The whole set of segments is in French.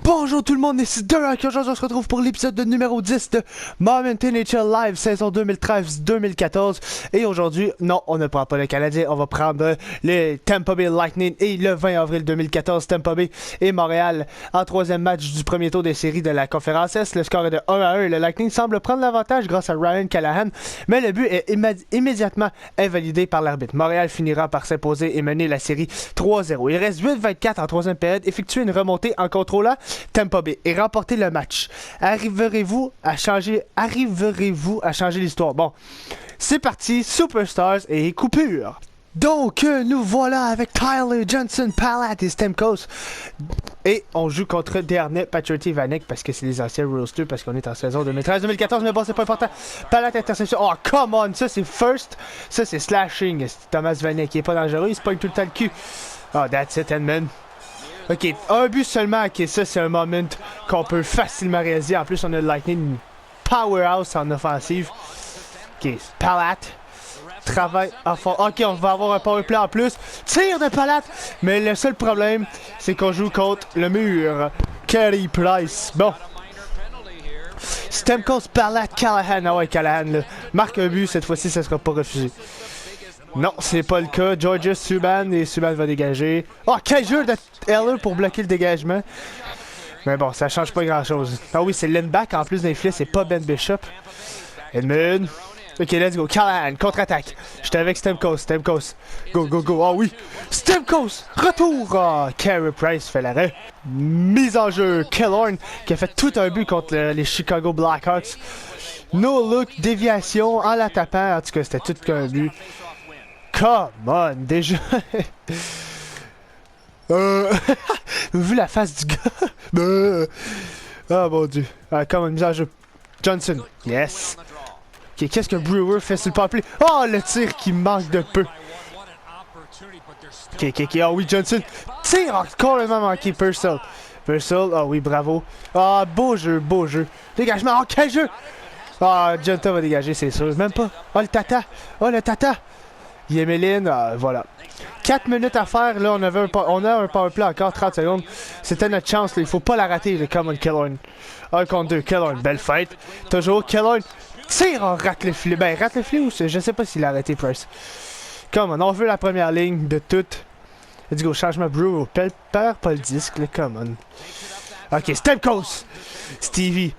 Bonjour tout le monde, ici Derek. Aujourd'hui on se retrouve pour l'épisode numéro 10 de Moment NHL Live saison 2013-2014. Et aujourd'hui, non, on ne prend pas le Canadien, on va prendre les Tampa Bay Lightning et le 20 avril 2014, Tampa Bay et Montréal en troisième match du premier tour des séries de la conférence Est. Le score est de 1-1 et le Lightning semble prendre l'avantage grâce à Ryan Callahan, mais le but est immédiatement invalidé par l'arbitre. Montréal finira par s'imposer et mener la série 3-0. Il reste 8-24 en troisième période, effectuer une remontée en contrôlant Tampa Bay et remporter le match. Arriverez-vous à changer l'histoire? Bon, c'est parti, Superstars et coupure. Donc, nous voilà avec Tyler Johnson, Palat et Stamkos. Et on joue contre Dernay, Pacioretty, Vanek parce que c'est les anciens roosters, parce qu'on est en saison 2013-2014, mais bon, c'est pas important. Palat, interception. Oh, come on, ça c'est first. Ça c'est slashing. Thomas Vanek, qui est pas dangereux, il se pogne tout le temps le cul. Oh, that's it, Edmund. Ok, un but seulement, ok, ça c'est un moment qu'on peut facilement réaliser. En plus, on a le Lightning powerhouse en offensive. Ok, Palat, travail à fond. Ok, on va avoir un powerplay en plus. Tire de Palat, mais le seul problème, c'est qu'on joue contre le mur. Carey Price, bon. Stamkos, Palat, Callahan. Ah ouais, Callahan, là. Marque un but, cette fois-ci, ça sera pas refusé. Non, c'est pas le cas. Georges Subban et Subban va dégager. Oh, quel jeu de Heller pour bloquer le dégagement. Mais bon, ça change pas grand-chose. Ah oui, c'est Lindback en plus d'un filet, c'est pas Ben Bishop. Edmund. Ok, let's go. Callahan, contre-attaque. J'étais avec Stamkos. Stamkos. Go, go, go. Ah oui. Stamkos. Retour. Ah, Carey Price fait l'arrêt. Mise en jeu. Killorn qui a fait tout un but contre les Chicago Blackhawks. No look, déviation en la tapant. En tout cas, c'était tout qu'un but. Come on, déjà. Vu la face du gars. Oh mon dieu. Ah, come on, mise en jeu. Johnson. Yes. Ok, qu'est-ce que Brewer fait sur le powerplay? Oh, le tir qui manque de peu. Ok. Ah oui, Johnson. Tire encore le manqué. Purcell. Ah oui, bravo. Ah, beau jeu. Dégagement. Oh, quel jeu. Ah, Jonta va dégager, c'est sûr. Même pas. Oh, le tata. Yemelin, voilà. 4 minutes à faire, là, on a un powerplay encore, 30 secondes. C'était notre chance, là. Il faut pas la rater, le Common Killorn. 1 contre 2, Killorn, belle fight. Toujours Killorn. Tire, on rate le filet. Ben, rate le filet ou je sais pas s'il a arrêté Price. Come on, on veut la première ligne de toute. Let's go, changement Brewer. Perds pas le disque, là, come on. Ok, Stamkos. Stevie.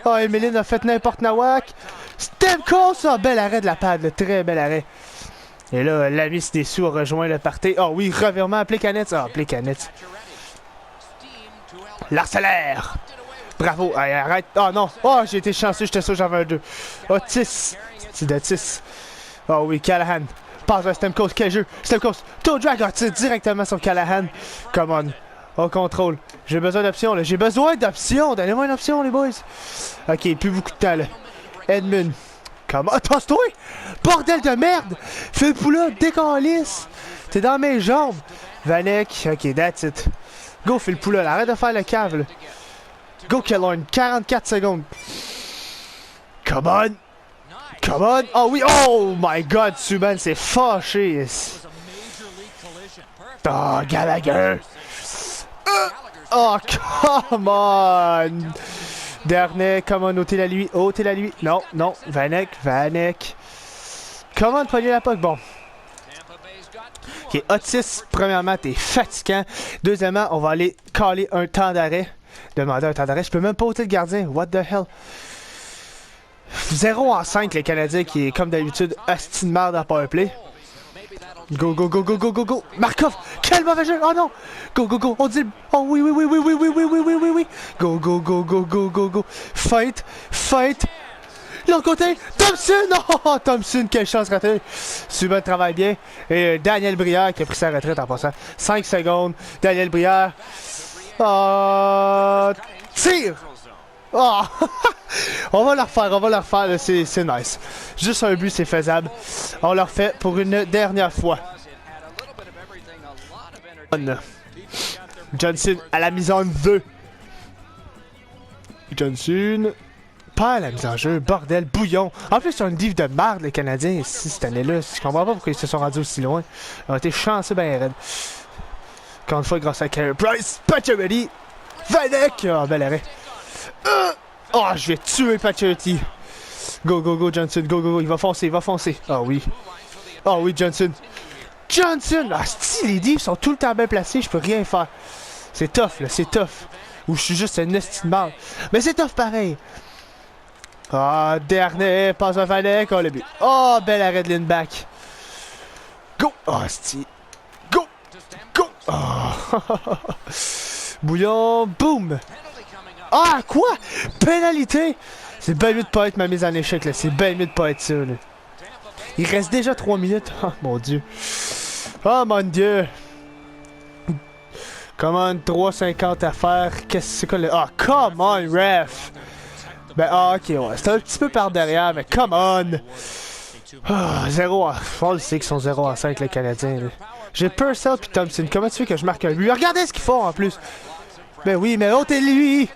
Oh, Emeline a fait n'importe nawak. Stamkos! Oh, bel arrêt de la pad, le très bel arrêt. Et là, l'ami Snesu a rejoint le party. Oh oui, revirement à Plekanec. Ah, Plekanec. L'Arcellaire! Bravo, allez, arrête. Oh non, oh, j'ai été chanceux, j'étais sûr j'avais un 2. Otis! C'est d'Otis. Oh oui, Callahan. Passe à Stamkos, quel jeu! Stamkos, toe drag, tire directement sur Callahan. Come on. On contrôle. J'ai besoin d'options, là. Donnez-moi une option, les boys. Ok, plus beaucoup de temps, là. Edmund. Comment? Tosse-toi! Bordel de merde! Fais le poulet, décalisse! T'es dans mes jambes! Vanek. Ok, that's it. Go, fais le poulet, arrête de faire le cave, là. Go, Killorn. 44 secondes. Come on! Oh oui! Oh my god, Subban s'est fâché! Oh, Gallagher! Oh, come on! Dernier, comment ôter la lui? Non, Vanek. Comment pogner la puck? Bon. Ok, Otis, premièrement, t'es fatigant. Deuxièmement, on va aller caler un temps d'arrêt. Demander un temps d'arrêt. Je peux même pas ôter le gardien. What the hell? 0 en 5, les Canadiens, qui est comme d'habitude, asti de merde en powerplay. Go. Markov, quel mauvais jeu. Oh non. Go. On dit. Oh oui. Go. Fight. L'autre côté. Thompson. Oh, Thompson, quelle chance ratée. Subban travaille bien. Et Daniel Brière qui a pris sa retraite en passant. 5 secondes. Daniel Brière. Tire. Oh. On va le refaire, c'est nice. Juste un but, c'est faisable. On le refait pour une dernière fois. Johnson à la mise en 2. Johnson. perd la mise en jeu, bordel, bouillon. En plus, ils ont une div de marde, les Canadiens, ici, cette année-là. Je comprends pas pourquoi ils se sont rendus aussi loin. Ils ont été chanceux, ben raide. Encore une fois, grâce à Carey Price, Pacioretty, Vanek! Oh, bel arrêt. Oh, je vais tuer Pacioretty. Go, go, go, Johnson, go, go, go, il va foncer, il va foncer. Oh oui. Oh oui, Johnson. Johnson! Ah, si, les divs sont tout le temps bien placés, je peux rien faire. C'est tough, là, c'est tough. Ou je suis juste un esti de mal. Mais c'est tough pareil. Ah, dernier, passe à Vanek, oh le but. Oh, bel arrêt de Lindback. Go! Oh, esti. Go! Go! Oh. Bouillon, boum! Ah, quoi? Pénalité! C'est bien mieux de pas être ma mise en échec, là. C'est bien mieux de pas être ça, là. Il reste déjà 3 minutes. Oh, mon Dieu. Oh, mon Dieu. Comment 3,50 à faire? Qu'est-ce que c'est quoi le... Ah, come on, ref! Ben, ah, ok, ouais. C'était un petit peu par derrière, mais come on! Ah, 0 à... On le sait qu'ils sont 0 à 5, les Canadiens, là. J'ai Purcell pis Thompson. Comment tu veux que je marque un but? Regardez ce qu'ils font, en plus! Ben oui, mais l'autre est lui!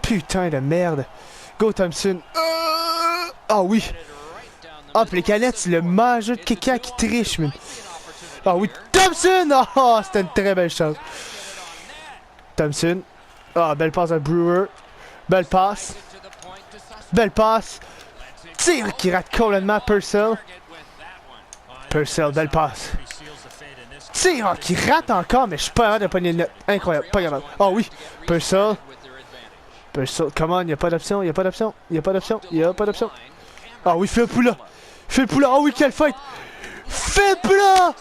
Putain de merde! Go, Thompson! Ah oui! Ah, pis les canettes, c'est le mangeur de quelqu'un qui triche, man! Ah oui, Thompson! Oh, c'était une très belle chance! Thompson. Ah, belle passe à Brewer. Belle passe. Belle passe. Tire qui rate complètement Purcell. Purcell, belle passe. Tire qui rate encore, mais je suis pas capable de pogner le net. Incroyable, pas capable. Oh oui, Purcell. Purcell, come on, y'a pas d'option, y'a pas d'option, y'a pas d'option, y'a pas d'option. Ah oui, Phil Poula. Phil Poula, oh oui, quelle fight. Phil Poula.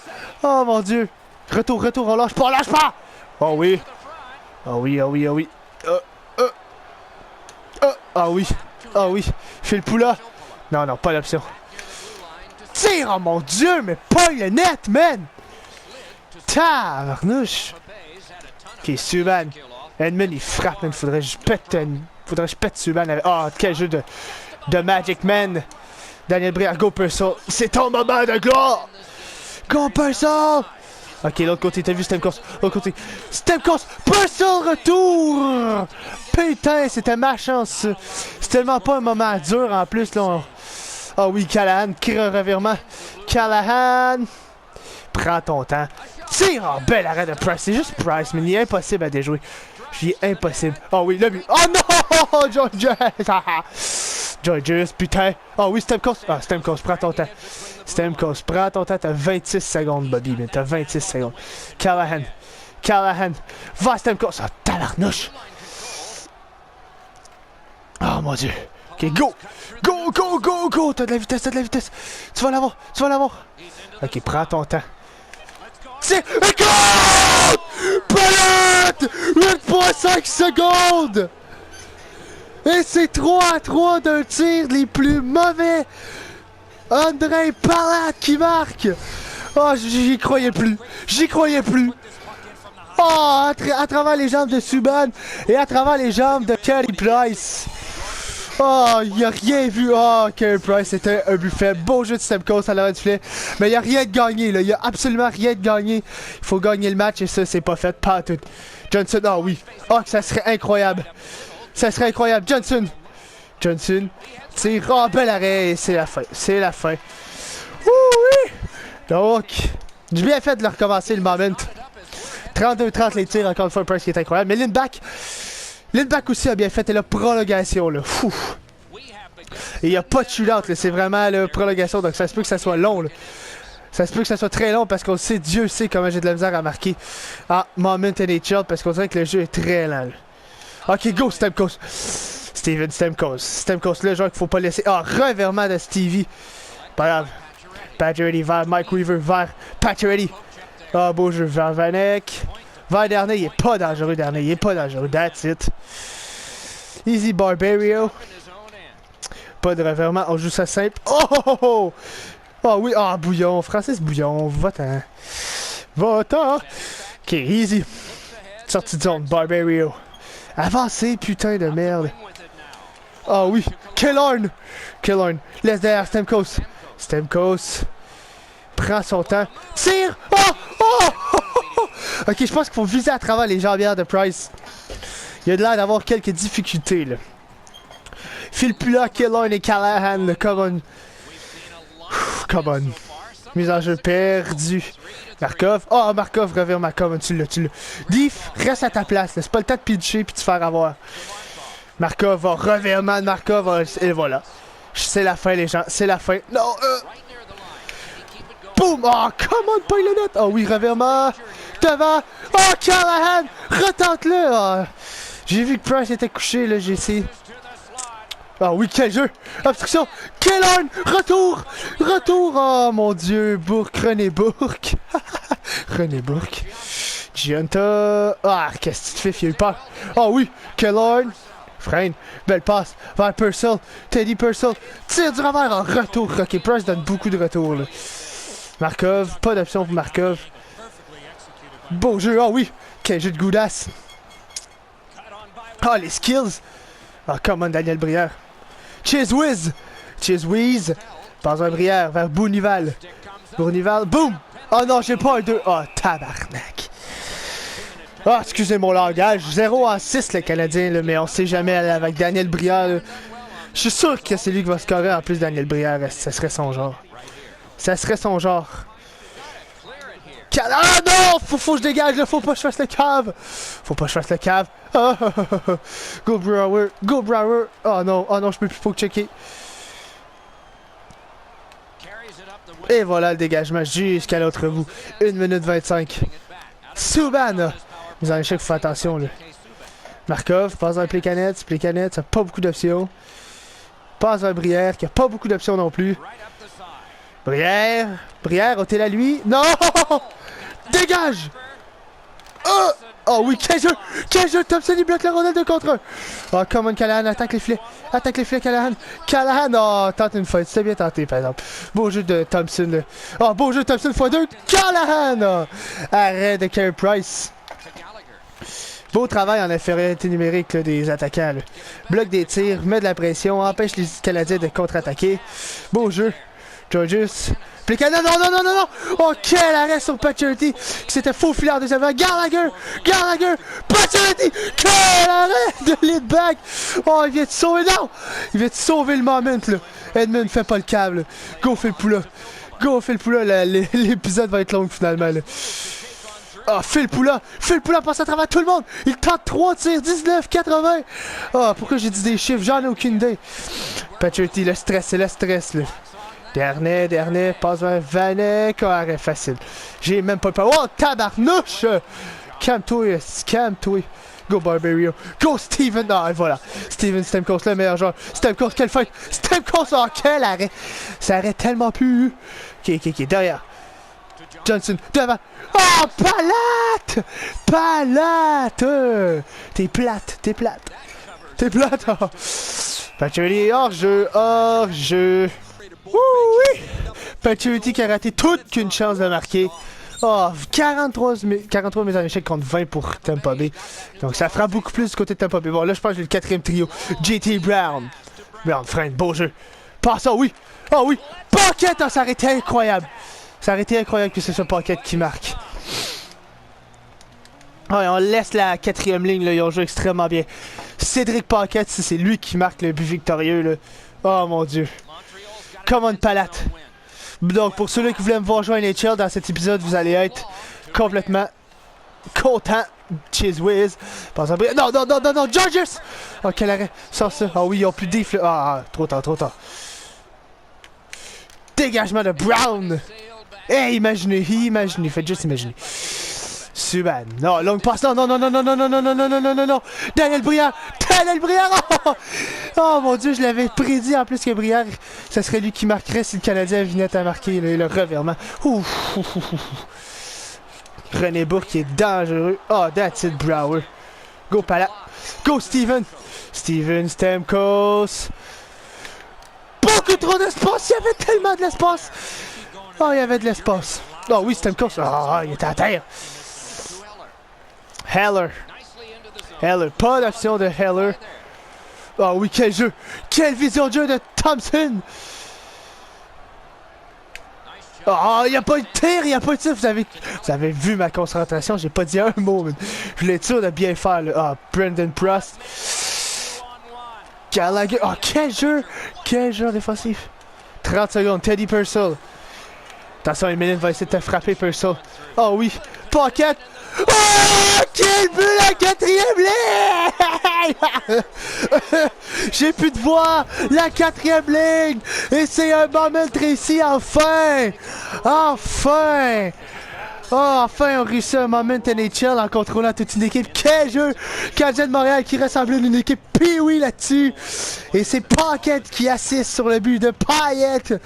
Oh mon Dieu. Retour, retour, on lâche pas, lâche pas. Oh oui. Ah oui, ah oui, ah oui. Ah oui, ah oui. Fais le poula. Non, non, pas l'option. Tire, oh mon Dieu, mais pas le net, man. Tabarnouche. Ok, Subban. Edmund, il frappe, man. Faudrait que je pète Subban avec... Oh, quel jeu de Magic Man. Daniel Brière, go Purcell. C'est ton moment de gloire. Go Purcell. Ok, l'autre côté, t'as vu Stamkos? L'autre côté, Stamkos! Purcell retour! Putain, c'était ma chance! C'est tellement pas un moment dur en plus, là. Ah oui, Callahan, qui revirement. Callahan! Prends ton temps. Tire! Oh, bel arrêt de Price. C'est juste Price, mais il est impossible à déjouer. Il est impossible. Oh oui, le but. Oh non! Georges! Georges, putain. Oh oui, Stamkos. Ah, Stamkos, prends ton temps. Stamkos, prends ton temps, t'as 26 secondes, Bobby, mais t'as 26 secondes. Callahan, Callahan, va Stamkos, ah, tabarnouche! Oh mon Dieu! Ok, go! Go, go, go, go! T'as de la vitesse, t'as de la vitesse! Tu vas l'avoir, tu vas l'avoir! Ok, prends ton temps. C'est... Go! Palette! 8,5 secondes! Et c'est 3-3 d'un tir les plus mauvais! André Palat qui marque! Oh, j'y croyais plus! J'y croyais plus! Oh, à travers les jambes de Subban et à travers les jambes de Carey Price! Oh, il a rien vu! Oh, Carey Price, c'était un but faible. Beau jeu de Stamkos à l'avant du filet. Mais il n'y a rien de gagné, là. Il n'y a absolument rien de gagné. Il faut gagner le match et ça, c'est pas fait. Pas tout. Johnson, oh oui. Oh, ça serait incroyable. Ça serait incroyable. Johnson! Johnson, tire, oh, bel arrêt, c'est la fin, c'est la fin. Oui! Donc, j'ai bien fait de le recommencer le moment. 32-30 les tirs, encore une fois, un Price qui est incroyable. Mais Lindback aussi a bien fait, et la prolongation, là, fou. Et il n'y a pas de shootout, là, c'est vraiment la prolongation, donc ça se peut que ça soit long, là. Ça se peut que ça soit très long, parce qu'on sait, Dieu sait comment j'ai de la misère à marquer en Moment NHL, parce qu'on dirait que le jeu est très lent, là. Ok, go, Stamkos. Steven Stamkos. Stamkos, le joueur qu'il faut pas laisser. Ah, revirement de Stevie. Pas grave. Pacioretty vers Mike Weaver, vers Pacioretty. Ah, beau jeu vers Vanek. Vers dernier, il est pas dangereux, dernier. Il est pas dangereux. That's it. Easy Barbario. Pas de revirement, on joue ça simple. Oh, oh, oh, oh. Oh oui, ah, Bouillon. Francis Bouillon, va-t'en. Va-t'en. Ok, easy. Sortie de zone, Barbario. Avancez, putain de merde. Ah oui, Killorn! Killorn, laisse derrière Stamkos. Stamkos. Prends son temps. Tire! Oh! Oh! Oh! Oh! Ok, je pense qu'il faut viser à travers les jambières de Price. Il a de l'air d'avoir quelques difficultés, là. File plus là, Killorn et Callahan, come on. Come on. Mise en jeu perdue. Markov. Oh, Markov, revient Markov, tu l'as. Diff, reste à ta place, c'est pas le temps de pitcher puis de te faire avoir. Markov va revirement de Markov, et voilà. C'est la fin, les gens, c'est la fin. Non, Boum! Oh, comment pas le net? Oh oui, revirement. Devant. Oh, Callahan! Retente-le! Oh. J'ai vu que Price était couché, là, j'ai essayé. Ah oui, quel jeu! Obstruction! Killorn! Retour! Oh mon dieu! Bourque, René Bourque! René Bourque! Gianta! Ah, qu'est-ce que tu fais, il a eu peur! Ah oui! Killorn! Freine! Belle passe! Vers Purcell! Teddy Purcell! Tire du revers en retour! Ok, Price donne beaucoup de retours, là. Markov, pas d'option pour Markov. Beau jeu! Ah oui! Quel jeu de goudasse! Ah, les skills! Ah, comment Daniel Brière! Cheese Whiz! Pas un Brière vers Bournival. Boum! Oh non, j'ai pas un 2. Oh, tabarnak. Ah, excusez mon langage. 0 en 6 le Canadien, là, mais on sait jamais avec Daniel Brière. Je suis sûr que c'est lui qui va scorer en plus Daniel Brière. Ça serait son genre. Ah non! Faut que je dégage, là. Faut pas que je fasse le cave. Ah, Go Brower. Oh non, je peux plus, faut checker. Et voilà le dégagement jusqu'à l'autre bout. 1 minute 25. Subban! Mise en échec, faut faire attention, là. Markov, passe un Plekanec, ça a pas beaucoup d'options. Passe un Brière, qui a pas beaucoup d'options non plus. Brière, ôtez la lui. Non! Dégage! Oh oui, quel jeu! Thompson, il bloque la rondelle de contre 1. Oh, come on, Callahan, attaque les filets, Callahan! Oh, tente une fight, c'était bien tenté, par exemple. Beau jeu de Thompson, là. Oh, beau jeu de Thompson x2, Callahan! Oh. Arrête de Carey Price. Beau travail en infériorité numérique là, des attaquants, là. Bloque des tirs, met de la pression, empêche les Canadiens de contre-attaquer. Beau jeu. Georgius. Plekanec, non! Oh, quel arrêt sur Pacioretty qui s'était faufilé en deuxième. Gallagher! Pacioretty! Quel arrêt de lead back! Oh, il vient de sauver, non! Il vient de sauver le moment, là. Edmund fait pas le câble. Go, fais le poula. L'épisode va être long, finalement, là. Ah, Phil Poula passe à travers tout le monde. Il tente 3 tirs, 19, 80. Ah, pourquoi j'ai dit des chiffres? J'en ai aucune idée. Pacioretty, c'est le stress, là. Dernier, passe vers Vanek. Oh, arrête facile. J'ai même pas peur. Oh, tabarnouche! Calme-toi. Go Barberio. Go Steven. Ah, voilà. Steven Stamkos, le meilleur joueur. Stamkos, quelle fight! Stamkos, oh, quel arrêt! Ça arrête tellement plus. Ok, derrière. Johnson, devant. Oh, Palate! T'es plate. Oh. Pacioretty, hors jeu. Oui! Pacioretty qui a raté toute qu'une chance de marquer. Oh, 43 mises en échec contre 20 pour Tampa Bay. Donc ça fera beaucoup plus du côté de Tampa Bay. Bon, là, je pense que j'ai le quatrième trio. JT Brown. Freine, beau jeu. Passe, oh oui! Paquette, oh, ça aurait été incroyable. Que ce soit Paquette qui marque. Oh, et on laisse la quatrième ligne, là. Ils ont joué extrêmement bien. Cédric Paquette, c'est lui qui marque le but victorieux, là. Oh mon dieu. Come on, Palate. Donc, pour ceux-là qui voulaient me voir jouer à NHL dans cet épisode, vous allez être complètement content. Cheese Whiz. Non, Georgius! Oh, quel arrêt. Sors ça. Ah oui, ils ont plus d'if. Ah, trop tard. Dégagement de Brown. Imaginez. Faites juste imaginer. Subban. Non, longue passe. Non. Daniel Brière. Oh mon dieu, je l'avais prédit en plus que Brière, ça serait lui qui marquerait si le Canadien venait à marquer le revirement. René Bourque qui est dangereux. Oh, that's it, Brower. Go Pala. Go Steven Stamkos. Beaucoup trop d'espace. Il y avait tellement de l'espace. Oh, il y avait de l'espace. Oh oui, Stamkos. Oh, il était à terre. Heller. Pas d'option de Heller. Oh oui, quel jeu. Quelle vision de jeu de Thompson. Oh, il n'y a pas de tir, Vous avez vu ma concentration, j'ai pas dit un mot. Je voulais être sûr de bien faire. Ah, Brendan Prost. Gallagher. Oh, quel jeu défensif. 30 secondes, Teddy Purcell. Attention, Emeline va essayer de te frapper, Purcell. Oh oui, Pocket. Oh, quel but, la quatrième ligne! J'ai plus de voix, la quatrième ligne! Et c'est un moment Tracy, enfin! Enfin! Oh, enfin, on réussit un moment NHL en contrôlant toute une équipe. Quel jeu! Canadien de Montréal qui ressemblait à une équipe Pee-Wee là-dessus. Et c'est Pocket qui assiste sur le but de Payet.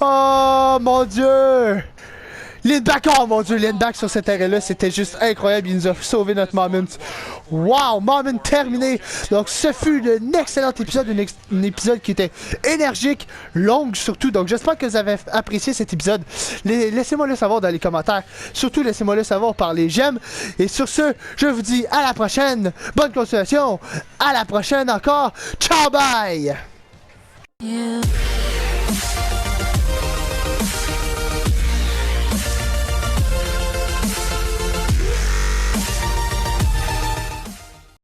Oh, mon Dieu! Lindback, oh mon Dieu, Lindback sur cet arrêt-là, c'était juste incroyable. Il nous a sauvé notre moment. Wow, moment terminé. Donc, ce fut un excellent épisode, un épisode qui était énergique, long surtout. Donc, j'espère que vous avez apprécié cet épisode. Laissez-moi le savoir dans les commentaires. Surtout, laissez-moi le savoir par les j'aime. Et sur ce, je vous dis à la prochaine. Bonne continuation. À la prochaine encore. Ciao, bye! Yeah.